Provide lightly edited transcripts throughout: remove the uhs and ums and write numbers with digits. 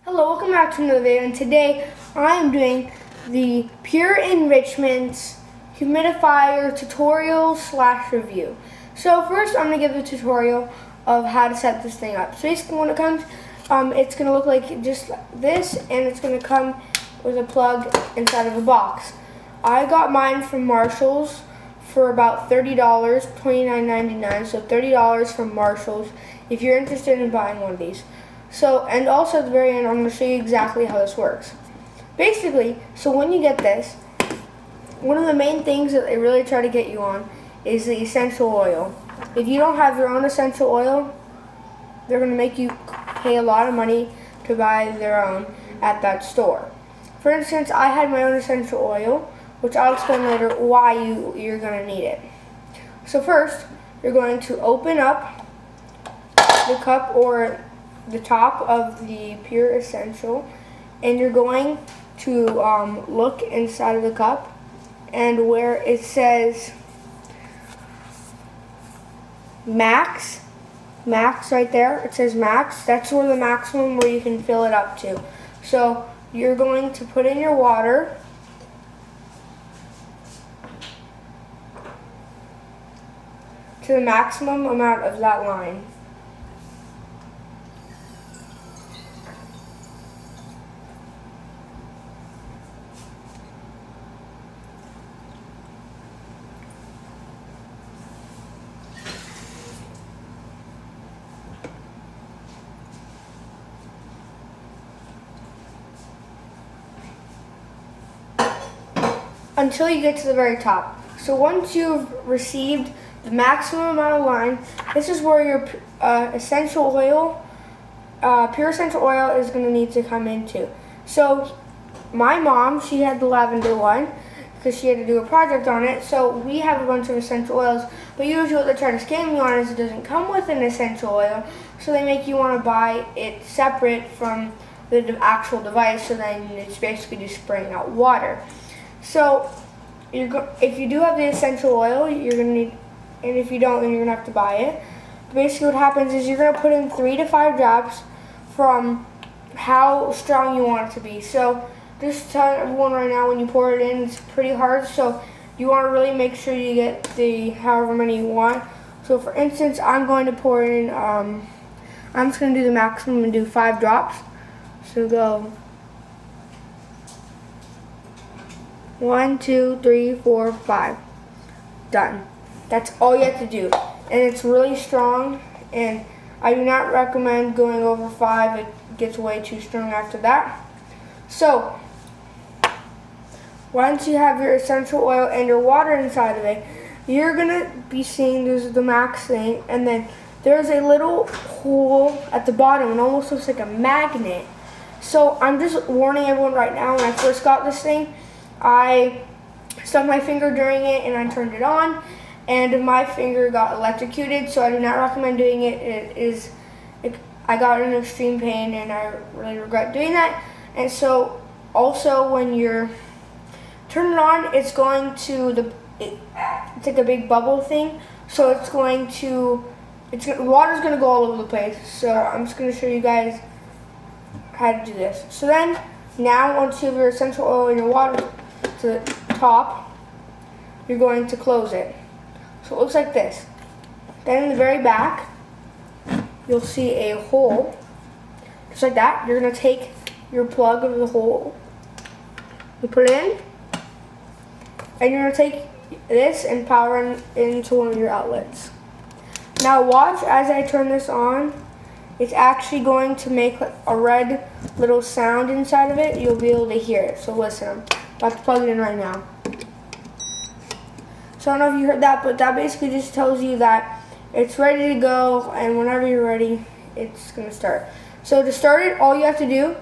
Hello, welcome back to another video, and today I am doing the Pure Enrichment humidifier tutorial / review. So first I'm going to give a tutorial of how to set this thing up. So basically when it comes, it's going to look like just this, and it's going to come with a plug inside of a box. I got mine from Marshall's for about $30, $29.99, so $30 from Marshall's if you're interested in buying one of these. So, and also at the very end, I'm going to show you exactly how this works. Basically, so when you get this, one of the main things that they really try to get you on is the essential oil. If you don't have your own essential oil, they're going to make you pay a lot of money to buy their own at that store. For instance, I had my own essential oil, which I'll explain later why you're going to need it. So first, you're going to open up the cup or the top of the Pure Essential, and you're going to look inside of the cup, and where it says max right there, it says max, that's where the maximum where you can fill it up to. So you're going to put in your water, to the maximum amount of that line. Until you get to the very top. So once you've received the maximum amount of line, this is where your essential oil, pure essential oil is going to need to come into. So my mom, she had the lavender one because she had to do a project on it. So we have a bunch of essential oils, but usually what they try to scam you on is it doesn't come with an essential oil, so they make you want to buy it separate from the actual device, so then it's basically just spraying out water. So if you do have the essential oil, you're going to need, and if you don't, then you're going to have to buy it. Basically what happens is you're going to put in 3 to 5 drops from how strong you want it to be. So just tell everyone right now, when you pour it in, it's pretty hard, so you want to really make sure you get the however many you want. So for instance, I'm going to pour in, I'm just going to do the maximum and do 5 drops. So go 1, 2, 3, 4, 5. Done. That's all you have to do. And it's really strong, and I do not recommend going over 5. It gets way too strong after that. So, once you have your essential oil and your water inside of it, you're going to be seeing there's the max thing, and then there's a little hole at the bottom. It almost looks like a magnet. So, I'm just warning everyone right now, when I first got this thing, I stuck my finger during it and I turned it on, and my finger got electrocuted, so I do not recommend doing it. I got an extreme pain and I really regret doing that. And so also when you're turning it on, it's going to, it's like a big bubble thing, so it's going to, water's going to go all over the place. So I'm just going to show you guys how to do this. So then, now once you have your essential oil and your water to the top, you're going to close it. So it looks like this. Then in the very back, you'll see a hole, just like that. You're going to take your plug of the hole, you put it in, and you're going to take this and power it into one of your outlets. Now watch as I turn this on. It's actually going to make a red little sound inside of it. You'll be able to hear it. So listen, I'm about to plug it in right now. So I don't know if you heard that, but that basically just tells you that it's ready to go, and whenever you're ready, it's going to start. So to start it, all you have to do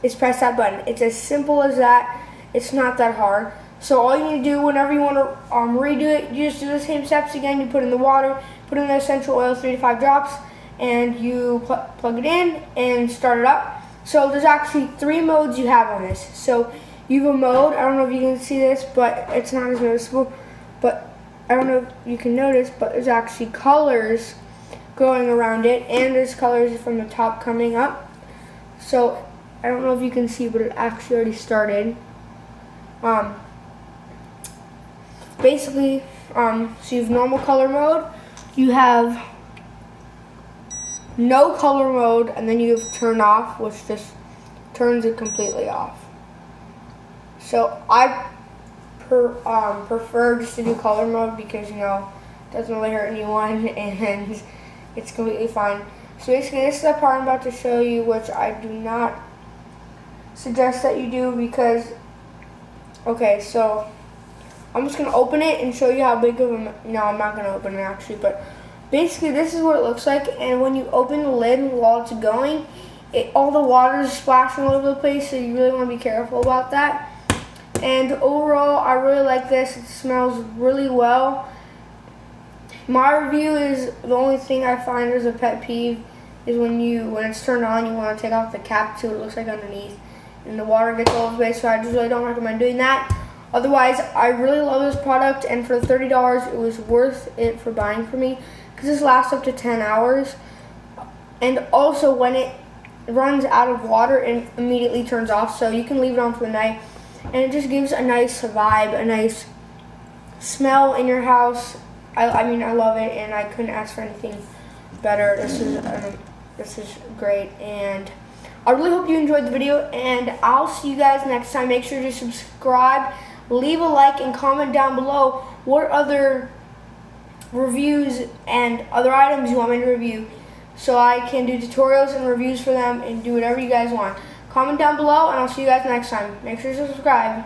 is press that button. It's as simple as that. It's not that hard. So all you need to do whenever you want to redo it, you just do the same steps again. You put in the water, put in the essential oil, 3 to 5 drops, and you plug it in and start it up. So there's actually 3 modes you have on this. So you have a mode, I don't know if you can see this, but it's not as noticeable, but I don't know if you can notice, but there's actually colors going around it, and there's colors from the top coming up. So So I don't know if you can see, but it actually already started. Basically, so you have normal color mode, you have no color mode, and then you have turn off, which just turns it completely off. So I prefer just to do color mode because, you know, it doesn't really hurt anyone and it's completely fine. So basically this is the part I'm about to show you, which I do not suggest that you do because, okay, so I'm just going to open it and show you how big of a, no, I'm not going to open it actually, but basically this is what it looks like, and when you open the lid while it's going, all the water is splashing all over the place, so you really want to be careful about that. And overall, I really like this. It smells really well. My review is the only thing I find is a pet peeve is when it's turned on, you want to take off the cap to what it looks like underneath, and the water gets all over the place, so I just really don't recommend doing that. Otherwise, I really love this product, and for $30, it was worth it for buying for me because this lasts up to 10 hours. And also, when it runs out of water, it immediately turns off, so you can leave it on for the night, and it just gives a nice vibe, a nice smell in your house. I mean, I love it, and I couldn't ask for anything better. This is great, and I really hope you enjoyed the video, and I'll see you guys next time. Make sure to subscribe, leave a like, and comment down below what other reviews and other items you want me to review, so I can do tutorials and reviews for them and do whatever you guys want. Comment down below, and I'll see you guys next time. Make sure to subscribe.